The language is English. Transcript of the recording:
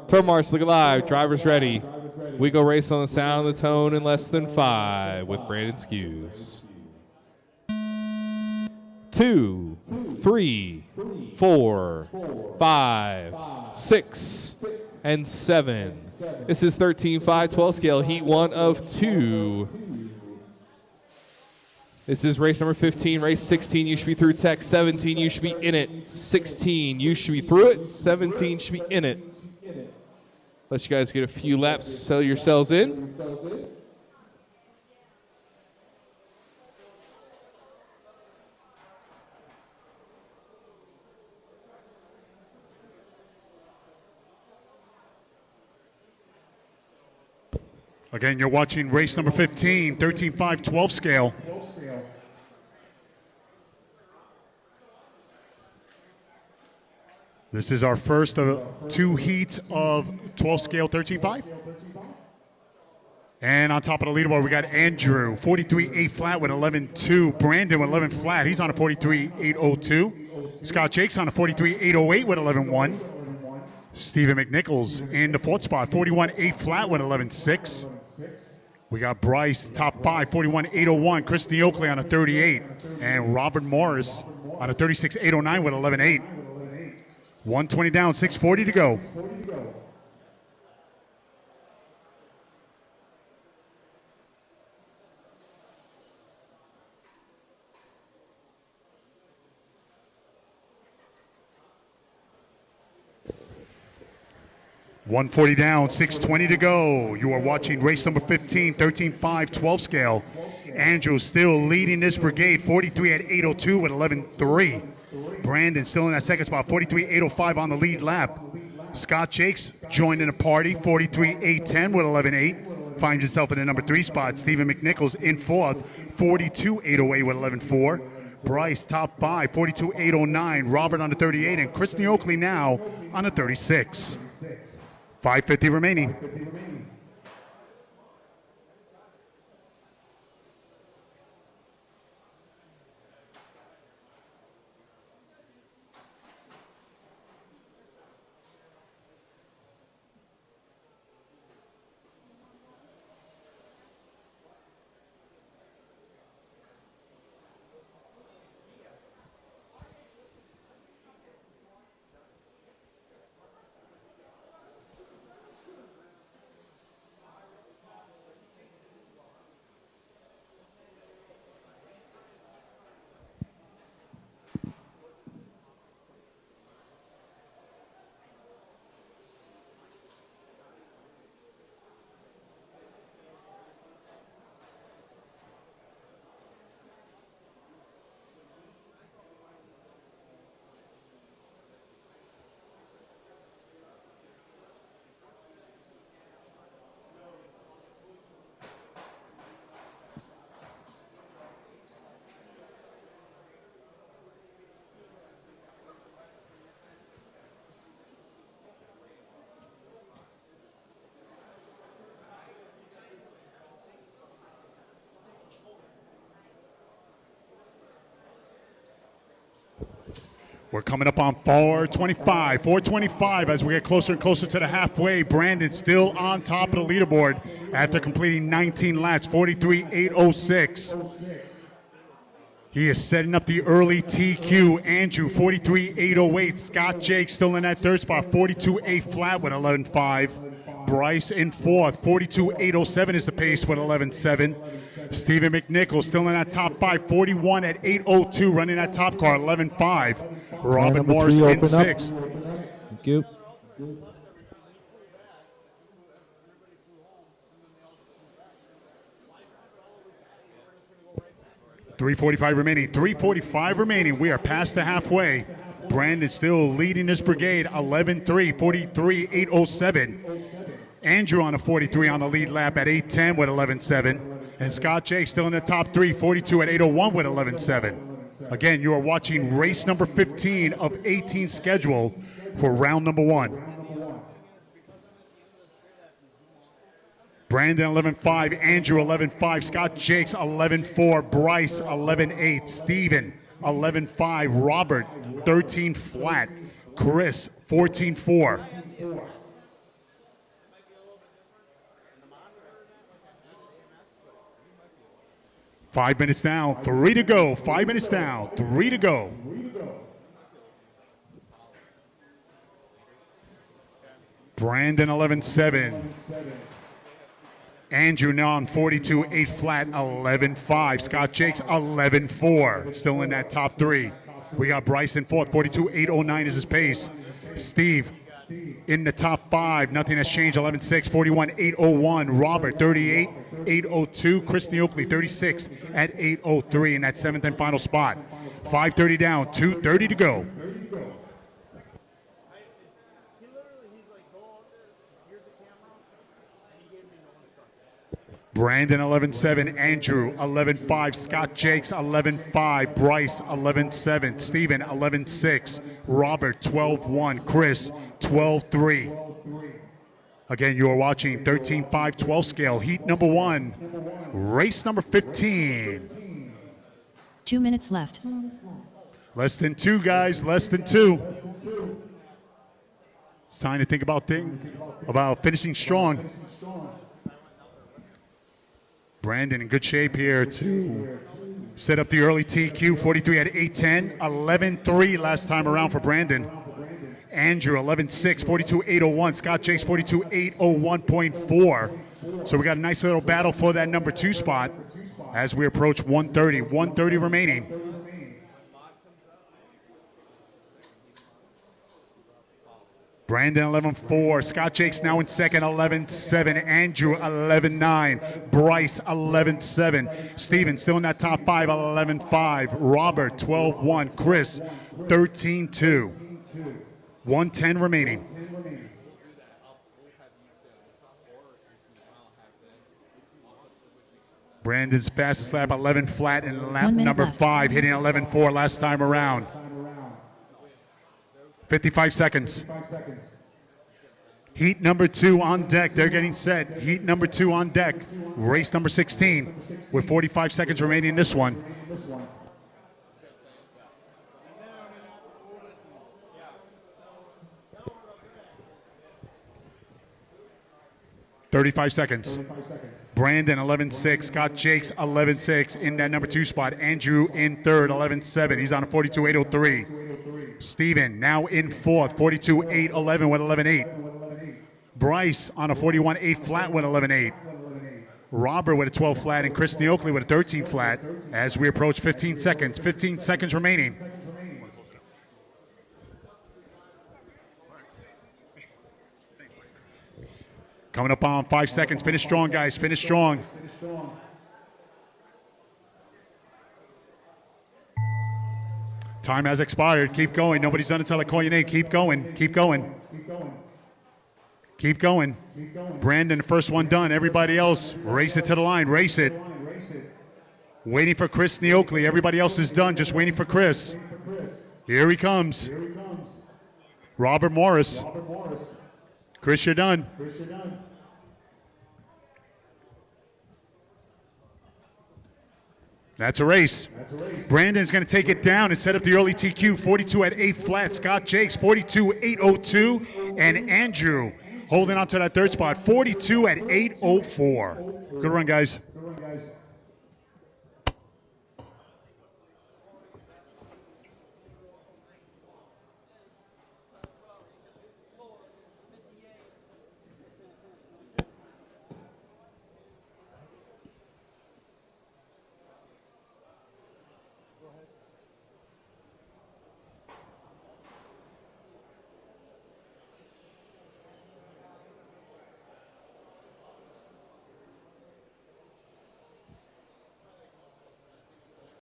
Turn marks, look alive. Drivers ready. We go race on the sound of the tone in less than 5 with Brandon Skewes. 2, 3, 4, 5, 6, and 7. This is 13.5 12 scale, heat 1 of 2. This is race number 15. Race 16, you should be through tech. 17, you should be in it. 16, you should be through it. 17 should be in it. Let you guys get a few laps, settle yourselves in. Again, you're watching race number 15, 13.5 12 scale. This is our first of 2 heats of 12 scale 13.5. And on top of the leaderboard, we got Andrew, 43.8 flat with 11.2. Brandon with 11 flat. He's on a 43.802. Scott Jakes on a 43.808 with 11.1. Stephen McNichols in the 4th spot, 41.8 flat with 11.6. We got Bryce, top 5, 41.801. Chris Neocli on a 38. And Robert Morris on a 36.809 with 11.8. 120 down, 6:40 to go. $140 down, 6:20 to go. You are watching race number 15, 13.5 12 scale. Andrew still leading this brigade, 43 at 802 with 11.3. Brandon still in that second spot, 43.805 on the lead lap. Scott Jakes joining the party, 43.810 with 11.8. Finds himself in the number 3 spot. Stephen McNichols in 4th, 42.808 with 11.4. Bryce, top 5, 42.809. Robert on the 38, and Chris Neocli now on the 36. 5:50 remaining. We're coming up on 4:25. 4:25 as we get closer and closer to the halfway. Brandon still on top of the leaderboard after completing 19 laps, 43.806. He is setting up the early TQ. Andrew, 43.808. Scott Jake still in that 3rd spot, 42.8 flat with 11.5. Bryce in 4th, 42.807 is the pace with 11.7. Stephen McNichols still in that top 5, 41 at 802, running that top car, 11.5. Robin Morris in 6. Thank you. 3:45 remaining. 3:45 remaining. We are past the halfway. Brandon still leading this brigade, 11.3, 43.807. Andrew on a 43 on the lead lap at 8:10 with 11.7. And Scott Jake still in the top 3, 42 at 8:01 with 11.7. Again, you are watching race number 15 of 18 schedule for round number 1. Brandon 11.5, Andrew 11.5, Scott Jakes 11.4, Bryce 11.8, Steven 11.5, Robert 13 flat, Chris 14.4. 5 minutes down, 3 to go. 5 minutes down, 3 to go. Brandon 11.7. Andrew now on 42.8 flat, 11.5. Scott Jakes 11.4. Still in that top three. We got Bryce in fourth, 42.809 is his pace. Steve in the top five. Nothing has changed, 11.6, 41.801. Robert, 38.802. Chris Neocli, 36 at 803 in that seventh and final spot. 5:30 down, 2:30 to go. Brandon 11.7, Andrew 11.5, Scott Jakes 11.5, Bryce 11.7, Steven 11.6, Robert 12.1, Chris 12.3. Again, you are watching 13.5 12 scale, heat number 1, race number 15. 2 minutes left. Less than 2, guys, less than 2. It's time to think about finishing strong. Brandon in good shape here to set up the early TQ. 43 at 8:10, 11.3 last time around for Brandon. Andrew 11.6, 42.801. Scott Jakes 42.801.4. So we got a nice little battle for that number 2 spot as we approach 1:30. 1:30 remaining. Brandon 11.4, Scott Jakes now in second, 11.7, Andrew 11.9, Bryce 11.7, Steven still in that top 5, 11.5, Robert 12.1, Chris 13.2, 1:10 remaining. Brandon's fastest lap, 11 flat, and lap number 5, hitting 11.4 last time around. 55 seconds. Heat number 2 on deck. They're getting set. Heat number 2 on deck. Race number 16 with 45 seconds remaining in this one. $35 seconds. Brandon 11.6, Scott Jakes 11.6 in that number 2 spot. Andrew in third, 11.7. He's on a 42.803. Steven now in fourth, 42.811 with 11.8. Bryce on a 41.8 flat with 11.8. Robert with a 12 flat and Chris Neocli with a 13 flat as we approach 15 seconds. 15 seconds remaining. Coming up on 5 seconds. Finish strong, guys. Finish strong. Time has expired. Keep going. Nobody's done until I call your name. Keep going. Keep going. Keep going. Brandon, first one done. Everybody else, race it to the line. Race it. Waiting for Chris Neocli. Everybody else is done. Just waiting for Chris. Here he comes. Robert Morris. Chris, you're done. That's a race. Brandon's going to take it down and set up the early TQ. 42 at 8 flat. Scott Jakes 42.802. And Andrew holding on to that third spot. 42 at 804. Good run, guys.